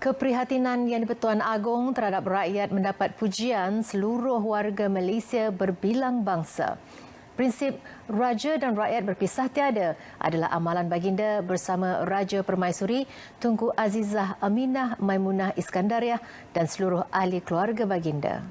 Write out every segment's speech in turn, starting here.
Keprihatinan Yang di-Pertuan Agong terhadap rakyat mendapat pujian seluruh warga Malaysia berbilang bangsa. Prinsip Raja dan Rakyat Berpisah Tiada adalah amalan baginda bersama Raja Permaisuri Tunku Azizah Aminah Maimunah Iskandariah dan seluruh ahli keluarga baginda.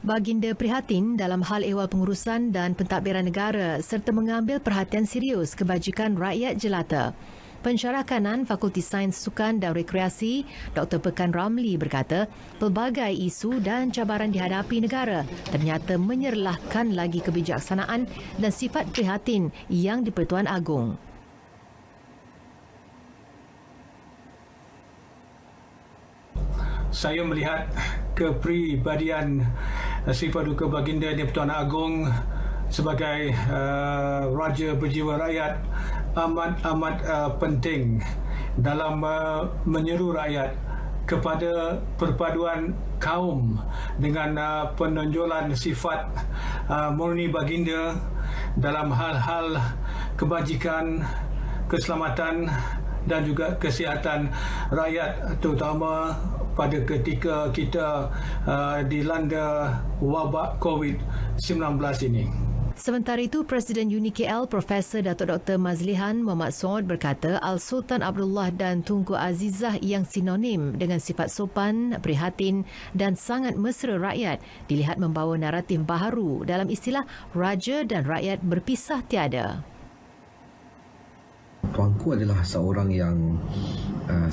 Baginda prihatin dalam hal ehwal pengurusan dan pentadbiran negara serta mengambil perhatian serius kebajikan rakyat jelata. Pensyarah kanan Fakulti Sains Sukan dan Rekreasi, Dr. Pekan Ramli berkata, pelbagai isu dan cabaran dihadapi negara ternyata menyerlahkan lagi kebijaksanaan dan sifat prihatin Yang di-Pertuan Agong. Saya melihat kepribadian sifat duka baginda Yang di-Pertuan Agong sebagai Raja berjiwa rakyat amat penting dalam menyeru rakyat kepada perpaduan kaum dengan penonjolan sifat murni baginda dalam hal-hal kebajikan, keselamatan dan juga kesihatan rakyat, terutama pada ketika kita dilanda wabak COVID-19 ini. Sementara itu, Presiden UNI KL Profesor Datuk Dr. Mazlihan Muhammad Saud berkata Al-Sultan Abdullah dan Tunku Azizah yang sinonim dengan sifat sopan, prihatin dan sangat mesra rakyat dilihat membawa naratif baharu dalam istilah Raja dan Rakyat Berpisah Tiada. Tuanku adalah seorang yang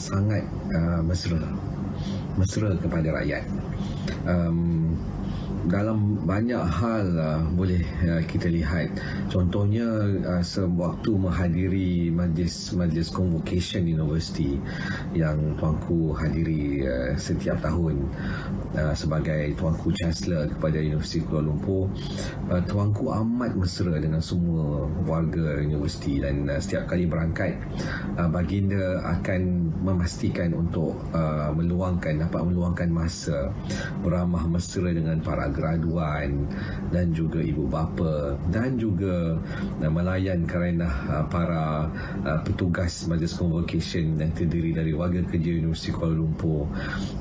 sangat mesra kepada rakyat. Dalam banyak hal boleh kita lihat, contohnya sewaktu menghadiri majlis convocation universiti yang tuanku hadiri setiap tahun sebagai tuanku Chancellor kepada Universiti Kuala Lumpur, tuanku amat mesra dengan semua warga universiti dan setiap kali berangkat baginda akan memastikan untuk dapat meluangkan masa beramah mesra dengan para graduan dan juga ibu bapa dan juga melayan kerana para petugas majlis convocation yang terdiri dari warga kerja Universiti Kuala Lumpur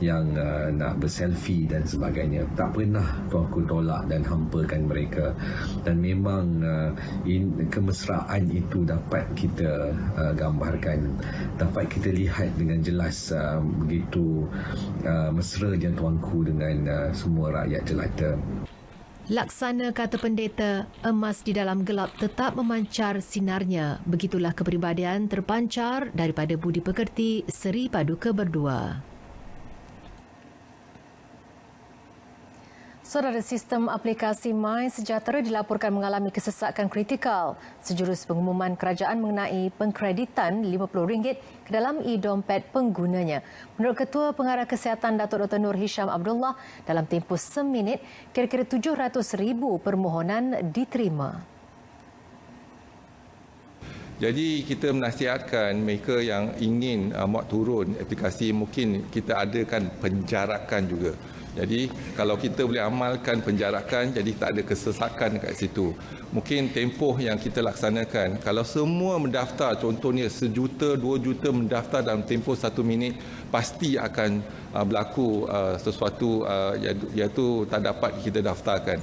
yang nak berselfie dan sebagainya. Tak pernah tuanku tolak dan hampakan mereka, dan memang kemesraan itu dapat kita gambarkan, dapat kita lihat dengan jelas begitu mesranya tuanku dengan semua rakyat jelata. Laksana kata pendeta, emas di dalam gelap tetap memancar sinarnya. Begitulah kepribadian terpancar daripada budi pekerti Seri Paduka Berdua. Saudara, sistem aplikasi MySejahtera dilaporkan mengalami kesesakan kritikal. Sejurus pengumuman kerajaan mengenai pengkreditan RM50 ke dalam e-dompet penggunanya. Menurut Ketua Pengarah Kesihatan Datuk Dr. Nur Hisham Abdullah, dalam tempoh seminit, kira-kira 700,000 permohonan diterima. Jadi kita menasihatkan mereka yang ingin muat turun aplikasi, mungkin kita adakan penjarakan juga. Jadi kalau kita boleh amalkan penjarakan, jadi tak ada kesesakan kat situ. Mungkin tempoh yang kita laksanakan, kalau semua mendaftar, contohnya 1 juta, 2 juta mendaftar dalam tempoh 1 minit, pasti akan berlaku sesuatu iaitu tak dapat kita daftarkan.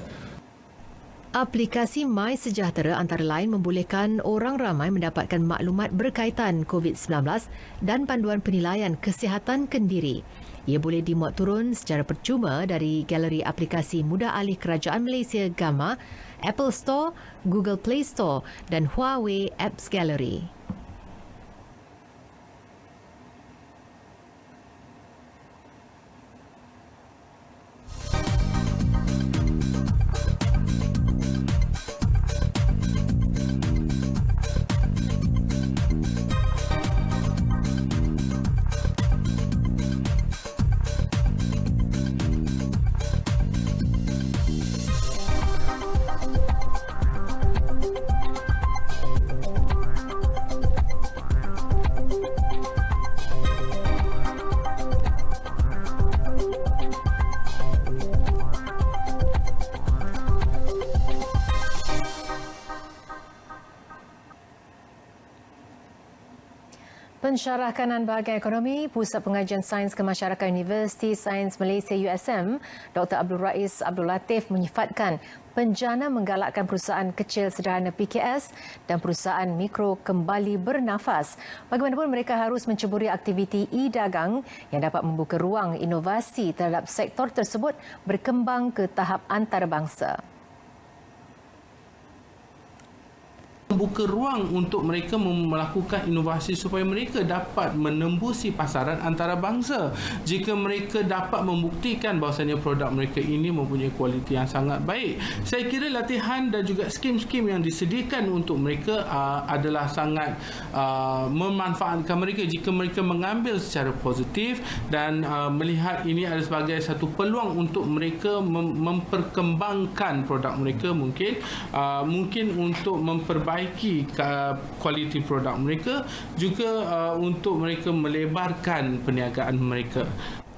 Aplikasi MySejahtera antara lain membolehkan orang ramai mendapatkan maklumat berkaitan COVID-19 dan panduan penilaian kesihatan kendiri. Ia boleh dimuat turun secara percuma dari galeri aplikasi mudah alih Kerajaan Malaysia Gamma, Apple Store, Google Play Store dan Huawei Apps Gallery. Pensyarah Kanan Bahagian Ekonomi, Pusat Pengajian Sains Kemasyarakatan Universiti Sains Malaysia USM, Dr. Abdul Rais Abdul Latif menyifatkan penjana menggalakkan perusahaan kecil sederhana PKS dan perusahaan mikro kembali bernafas. Bagaimanapun mereka harus menceburi aktiviti e-dagang yang dapat membuka ruang inovasi terhadap sektor tersebut berkembang ke tahap antarabangsa. Membuka ruang untuk mereka melakukan inovasi supaya mereka dapat menembusi pasaran antarabangsa. Jika mereka dapat membuktikan bahawasanya produk mereka ini mempunyai kualiti yang sangat baik, saya kira latihan dan juga skim-skim yang disediakan untuk mereka adalah sangat memanfaatkan mereka jika mereka mengambil secara positif dan melihat ini adalah sebagai satu peluang untuk mereka memperkembangkan produk mereka, mungkin untuk memperbaiki kualiti produk mereka, juga untuk mereka melebarkan perniagaan mereka.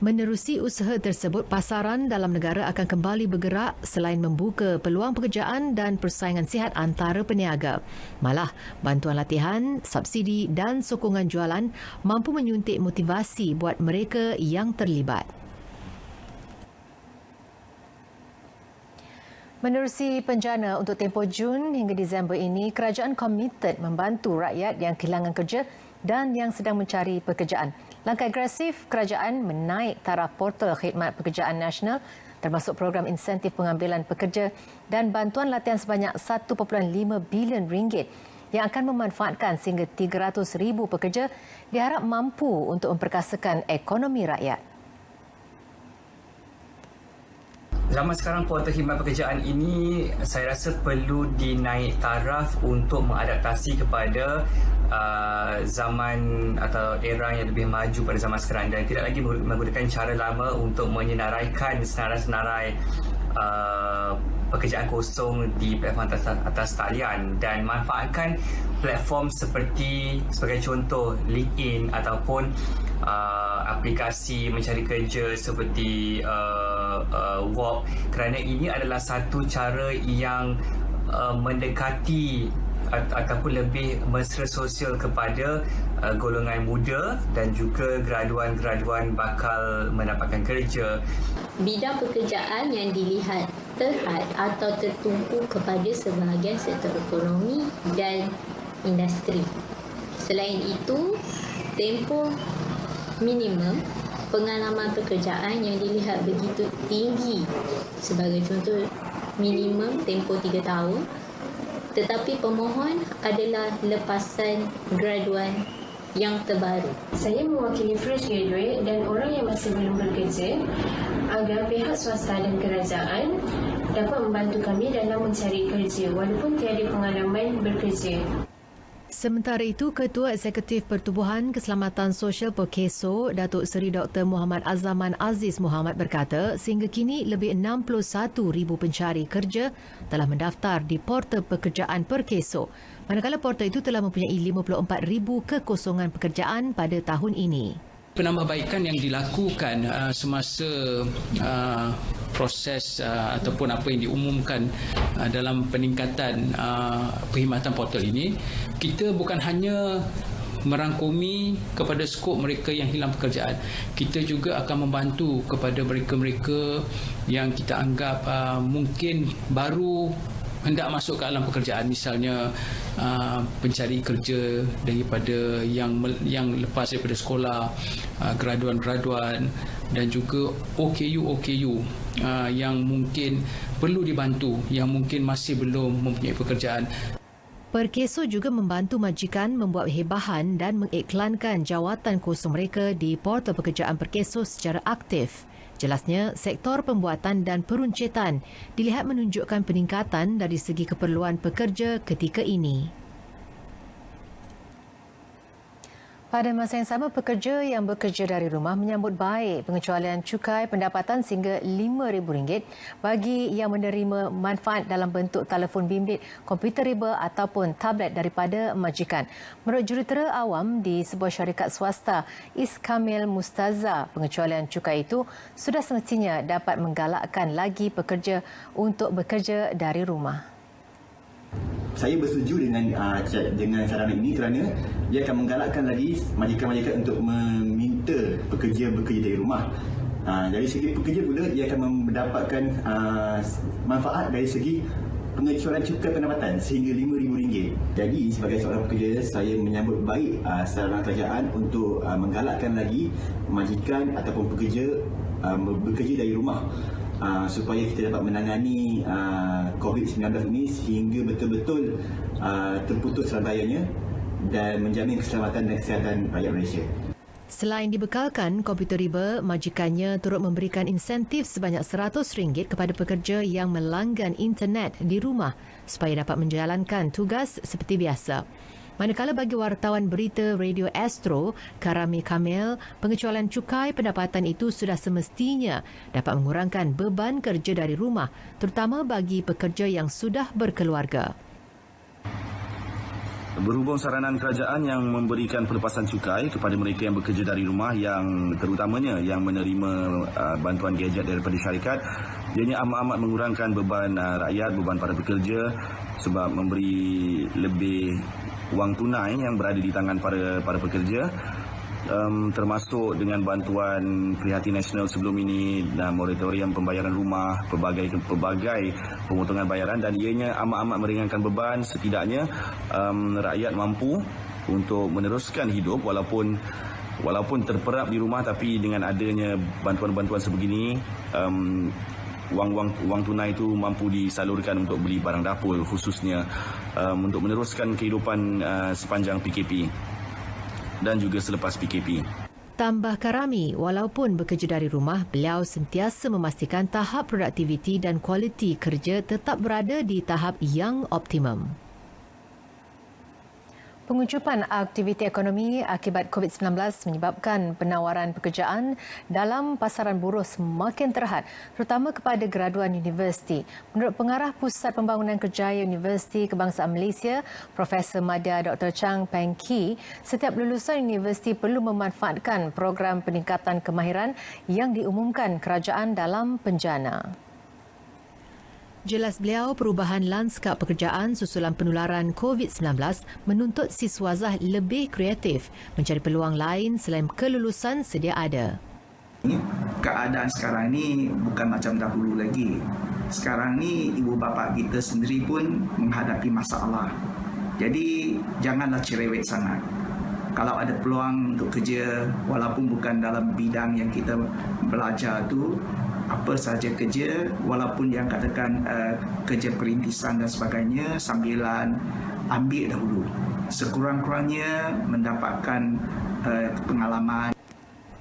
Menerusi usaha tersebut, pasaran dalam negara akan kembali bergerak selain membuka peluang pekerjaan dan persaingan sihat antara peniaga. Malah, bantuan latihan, subsidi dan sokongan jualan mampu menyuntik motivasi buat mereka yang terlibat. Menerusi penjana untuk tempoh Jun hingga Disember ini, kerajaan komited membantu rakyat yang kehilangan kerja dan yang sedang mencari pekerjaan. Langkah agresif kerajaan menaik taraf portal khidmat pekerjaan nasional termasuk program insentif pengambilan pekerja dan bantuan latihan sebanyak 1.5 bilion ringgit yang akan memanfaatkan sehingga 300,000 pekerja diharap mampu untuk memperkasakan ekonomi rakyat. Zaman sekarang portal khidmat pekerjaan ini saya rasa perlu dinaik taraf untuk mengadaptasi kepada zaman atau era yang lebih maju pada zaman sekarang dan tidak lagi menggunakan cara lama untuk menyenaraikan senarai-senarai pekerjaan kosong di platform atas talian dan manfaatkan platform sebagai contoh LinkedIn ataupun aplikasi mencari kerja seperti Work, kerana ini adalah satu cara yang mendekati ataupun lebih mesra sosial kepada golongan muda dan juga graduan-graduan bakal mendapatkan kerja. Bidang pekerjaan yang dilihat terhad atau tertumpu kepada sebahagian sektor ekonomi dan industri. Selain itu, tempoh minimum pengalaman pekerjaan yang dilihat begitu tinggi, sebagai contoh minimum tempoh 3 tahun, tetapi pemohon adalah lepasan graduan yang terbaru. Saya mewakili fresh graduate dan orang yang masih belum bekerja agar pihak swasta dan kerajaan dapat membantu kami dalam mencari kerja walaupun tiada pengalaman bekerja. Sementara itu, Ketua Eksekutif Pertubuhan Keselamatan Sosial Perkeso, Datuk Seri Dr. Muhammad Azaman Aziz Muhammad berkata, sehingga kini lebih 61,000 pencari kerja telah mendaftar di portal pekerjaan Perkeso, manakala portal itu telah mempunyai 54,000 kekosongan pekerjaan pada tahun ini. Penambahbaikan yang dilakukan semasa proses ataupun apa yang diumumkan dalam peningkatan perkhidmatan portal ini, kita bukan hanya merangkumi kepada skop mereka yang hilang pekerjaan, kita juga akan membantu kepada mereka-mereka yang kita anggap mungkin baru hendak masuk ke alam pekerjaan, misalnya pencari kerja daripada yang lepas daripada sekolah, graduan-graduan dan juga OKU yang mungkin perlu dibantu, yang mungkin masih belum mempunyai pekerjaan. Perkeso juga membantu majikan membuat hebahan dan mengiklankan jawatan kosong mereka di portal pekerjaan Perkeso secara aktif. Jelasnya, sektor pembuatan dan peruncetan dilihat menunjukkan peningkatan dari segi keperluan pekerja ketika ini. Pada masa yang sama, pekerja yang bekerja dari rumah menyambut baik pengecualian cukai pendapatan sehingga RM5,000 bagi yang menerima manfaat dalam bentuk telefon bimbit, komputer riba ataupun tablet daripada majikan. Menurut jurutera awam di sebuah syarikat swasta, Iskamil Mustaza, pengecualian cukai itu sudah semestinya dapat menggalakkan lagi pekerja untuk bekerja dari rumah. saya bersetuju dengan saranan ini kerana dia akan menggalakkan lagi majikan-majikan untuk meminta pekerja bekerja dari rumah. Dari segi pekerja pula, ia akan mendapatkan manfaat dari segi pengecualian cukai pendapatan sehingga RM5,000. Jadi sebagai seorang pekerja, saya menyambut baik saranan kerajaan untuk menggalakkan lagi majikan ataupun pekerja bekerja dari rumah supaya kita dapat menangani COVID-19 ini sehingga betul-betul terputus rantaiannya dan menjamin keselamatan dan kesihatan rakyat Malaysia. Selain dibekalkan komputer riba, majikannya turut memberikan insentif sebanyak RM100 kepada pekerja yang melanggan internet di rumah supaya dapat menjalankan tugas seperti biasa. Manakala bagi wartawan berita Radio Astro, Karami Kamil, pengecualian cukai pendapatan itu sudah semestinya dapat mengurangkan beban kerja dari rumah, terutama bagi pekerja yang sudah berkeluarga. Berhubung saranan kerajaan yang memberikan pelepasan cukai kepada mereka yang bekerja dari rumah, yang terutamanya yang menerima bantuan gadget daripada syarikat, ianya amat-amat mengurangkan beban rakyat, beban para pekerja sebab memberi lebih wang tunai yang berada di tangan para pekerja, termasuk dengan bantuan Prihatin Nasional sebelum ini dan moratorium pembayaran rumah, pelbagai pemotongan bayaran, dan ianya amat-amat meringankan beban. Setidaknya rakyat mampu untuk meneruskan hidup walaupun terperap di rumah, tapi dengan adanya bantuan-bantuan sebegini, wang tunai itu mampu disalurkan untuk beli barang dapur, khususnya untuk meneruskan kehidupan sepanjang PKP dan juga selepas PKP. Tambah Karami, walaupun bekerja dari rumah, beliau sentiasa memastikan tahap produktiviti dan kualiti kerja tetap berada di tahap yang optimum. Penguncupan aktiviti ekonomi akibat COVID-19 menyebabkan penawaran pekerjaan dalam pasaran buruh semakin terhad, terutama kepada graduan universiti. Menurut Pengarah Pusat Pembangunan Kerjaya Universiti Kebangsaan Malaysia, Profesor Madya Dr. Chang Peng Ki, setiap lulusan universiti perlu memanfaatkan program peningkatan kemahiran yang diumumkan kerajaan dalam penjana. Jelas beliau, perubahan lanskap pekerjaan susulan penularan COVID-19 menuntut siswazah lebih kreatif mencari peluang lain selain kelulusan sedia ada. Keadaan sekarang ni bukan macam dahulu lagi. Sekarang ni ibu bapa kita sendiri pun menghadapi masalah. Jadi janganlah cerewet sangat. Kalau ada peluang untuk kerja walaupun bukan dalam bidang yang kita belajar tu, apa saja kerja, walaupun yang katakan kerja perintisan dan sebagainya, sambilan ambil dahulu. Sekurang-kurangnya mendapatkan pengalaman.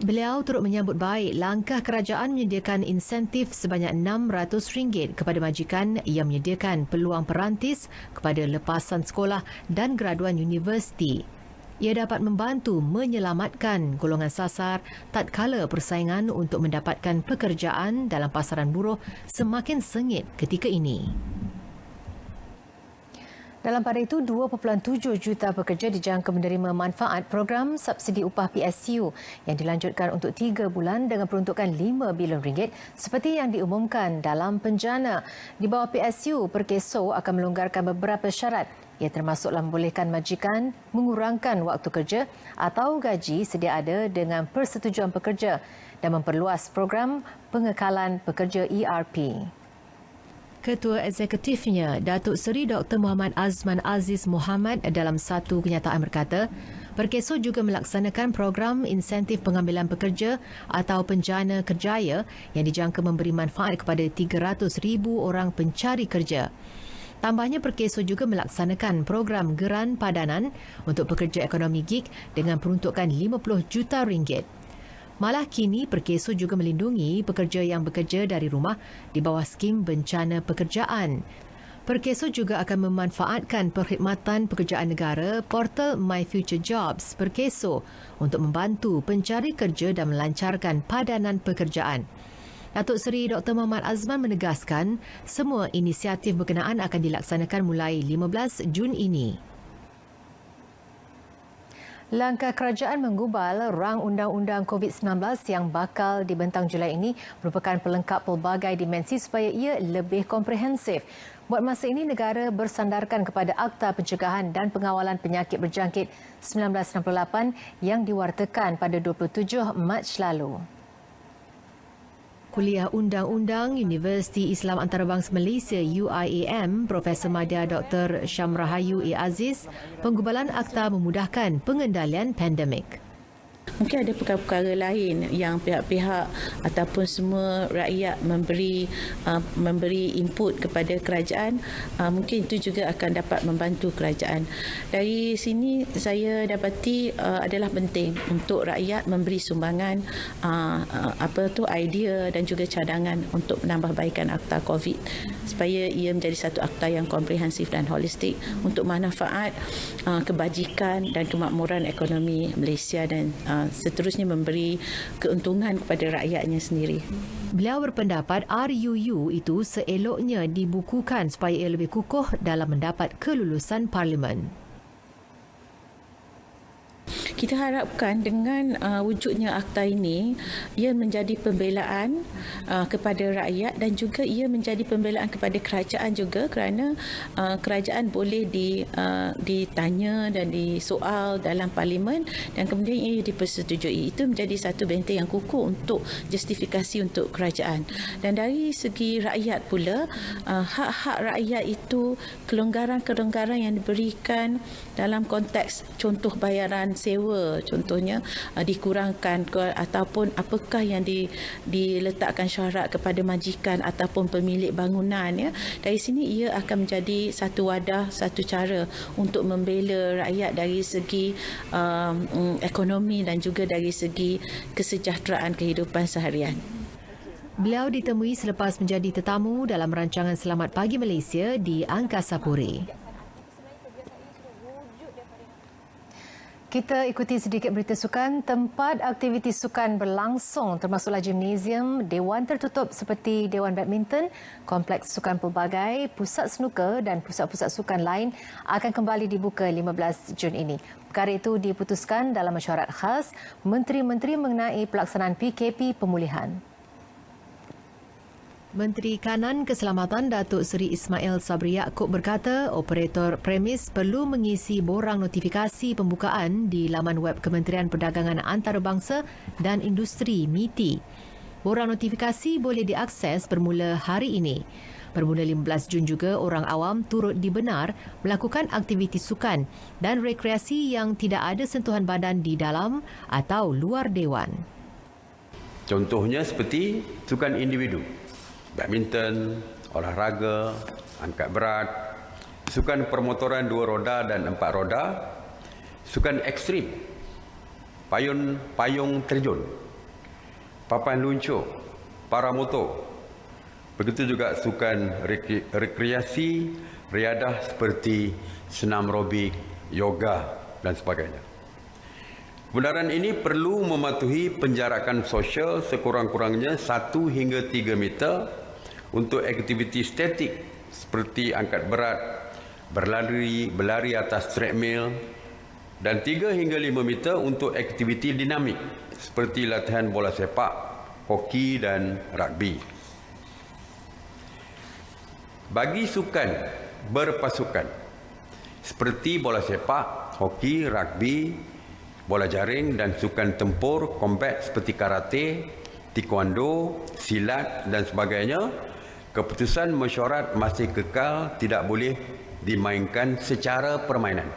Beliau turut menyambut baik langkah kerajaan menyediakan insentif sebanyak RM600 kepada majikan yang menyediakan peluang perantis kepada lepasan sekolah dan graduan universiti. Ia dapat membantu menyelamatkan golongan sasar tatkala persaingan untuk mendapatkan pekerjaan dalam pasaran buruh semakin sengit ketika ini. Dalam pada itu, 2.7 juta pekerja dijangka menerima manfaat program subsidi upah PSU yang dilanjutkan untuk 3 bulan dengan peruntukan RM5 bilion seperti yang diumumkan dalam penjana. Di bawah PSU, Perkeso akan melonggarkan beberapa syarat. Ia termasuklah membolehkan majikan mengurangkan waktu kerja atau gaji sedia ada dengan persetujuan pekerja dan memperluas program pengekalan pekerja ERP. Ketua Eksekutifnya, Datuk Seri Dr. Muhammad Azman Aziz Muhammad dalam satu kenyataan berkata, Perkeso juga melaksanakan program insentif pengambilan pekerja atau penjana kerjaya yang dijangka memberi manfaat kepada 300,000 orang pencari kerja. Tambahnya, Perkeso juga melaksanakan program geran padanan untuk pekerja ekonomi gig dengan peruntukan RM50 juta. Malah kini, Perkeso juga melindungi pekerja yang bekerja dari rumah di bawah skim bencana pekerjaan. Perkeso juga akan memanfaatkan perkhidmatan pekerjaan negara portal My Future Jobs Perkeso untuk membantu pencari kerja dan melancarkan padanan pekerjaan. Datuk Seri Dr. Muhammad Azman menegaskan semua inisiatif berkenaan akan dilaksanakan mulai 15 Jun ini. Langkah kerajaan menggubal rang undang-undang COVID-19 yang bakal dibentang Julai ini merupakan pelengkap pelbagai dimensi supaya ia lebih komprehensif. Buat masa ini, negara bersandarkan kepada Akta Pencegahan dan Pengawalan Penyakit Berjangkit 1968 yang diwartakan pada 27 Mac lalu. Kuliah Undang-Undang Universiti Islam Antarabangsa Malaysia UIAM, Profesor Madya Dr. Syamrahayu A. Aziz, penggubalan akta memudahkan pengendalian pandemik. Mungkin ada perkara-perkara lain yang pihak-pihak ataupun semua rakyat memberi input kepada kerajaan, mungkin itu juga akan dapat membantu kerajaan. Dari sini saya dapati adalah penting untuk rakyat memberi sumbangan idea dan juga cadangan untuk menambahbaikan akta COVID supaya ia menjadi satu akta yang komprehensif dan holistik untuk manfaat kebajikan dan kemakmuran ekonomi Malaysia dan seterusnya memberi keuntungan kepada rakyatnya sendiri. Beliau berpendapat RUU itu seeloknya dibukukan supaya ia lebih kukuh dalam mendapat kelulusan Parlimen. Kita harapkan dengan wujudnya akta ini, ia menjadi pembelaan kepada rakyat dan juga ia menjadi pembelaan kepada kerajaan juga kerana kerajaan boleh ditanya dan disoal dalam Parlimen dan kemudian ia dipersetujui. Itu menjadi satu benteng yang kukuh untuk justifikasi untuk kerajaan. Dan dari segi rakyat pula, hak-hak rakyat itu, kelonggaran-kelonggaran yang diberikan dalam konteks contoh bayaran sewa contohnya dikurangkan ataupun apakah yang diletakkan syarat kepada majikan ataupun pemilik bangunan, ya. Dari sini ia akan menjadi satu wadah, satu cara untuk membela rakyat dari segi ekonomi dan juga dari segi kesejahteraan kehidupan seharian. Beliau ditemui selepas menjadi tetamu dalam rancangan Selamat Pagi Malaysia di Angkasa Puri. Kita ikuti sedikit berita sukan. Tempat aktiviti sukan berlangsung termasuklah gimnasium, dewan tertutup seperti dewan badminton, kompleks sukan pelbagai, pusat snooker dan pusat-pusat sukan lain akan kembali dibuka 15 Jun ini. Perkara itu diputuskan dalam mesyuarat khas Menteri-Menteri mengenai pelaksanaan PKP pemulihan. Menteri Kanan Keselamatan Datuk Seri Ismail Sabri Yaakob berkata operator premis perlu mengisi borang notifikasi pembukaan di laman web Kementerian Perdagangan Antarabangsa dan Industri MITI. Borang notifikasi boleh diakses bermula hari ini. Bermula 15 Jun juga, orang awam turut dibenar melakukan aktiviti sukan dan rekreasi yang tidak ada sentuhan badan di dalam atau luar dewan. Contohnya seperti sukan individu. Badminton, olahraga, angkat berat, sukan permotoran 2 roda dan 4 roda, sukan ekstrim, payung terjun, papan luncur, paramotor. Begitu juga sukan rekreasi, riadah seperti senam aerobik, yoga dan sebagainya. Kebenaran ini perlu mematuhi penjarakan sosial sekurang-kurangnya 1 hingga 3 meter untuk aktiviti statik seperti angkat berat, berlari atas treadmill dan 3 hingga 5 meter untuk aktiviti dinamik seperti latihan bola sepak, hoki dan rugby. Bagi sukan berpasukan seperti bola sepak, hoki, rugby, bola jaring dan sukan tempur combat seperti karate, taekwondo, silat dan sebagainya, keputusan mesyuarat masih kekal tidak boleh dimainkan secara permainan.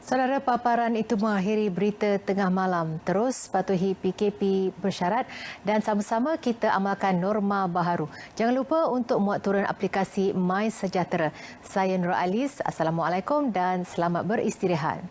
Saudara, paparan itu mengakhiri berita tengah malam. Terus patuhi PKP bersyarat dan sama-sama kita amalkan norma baharu. Jangan lupa untuk muat turun aplikasi My Sejahtera. Saya Nur Alis. Assalamualaikum dan selamat beristirahat.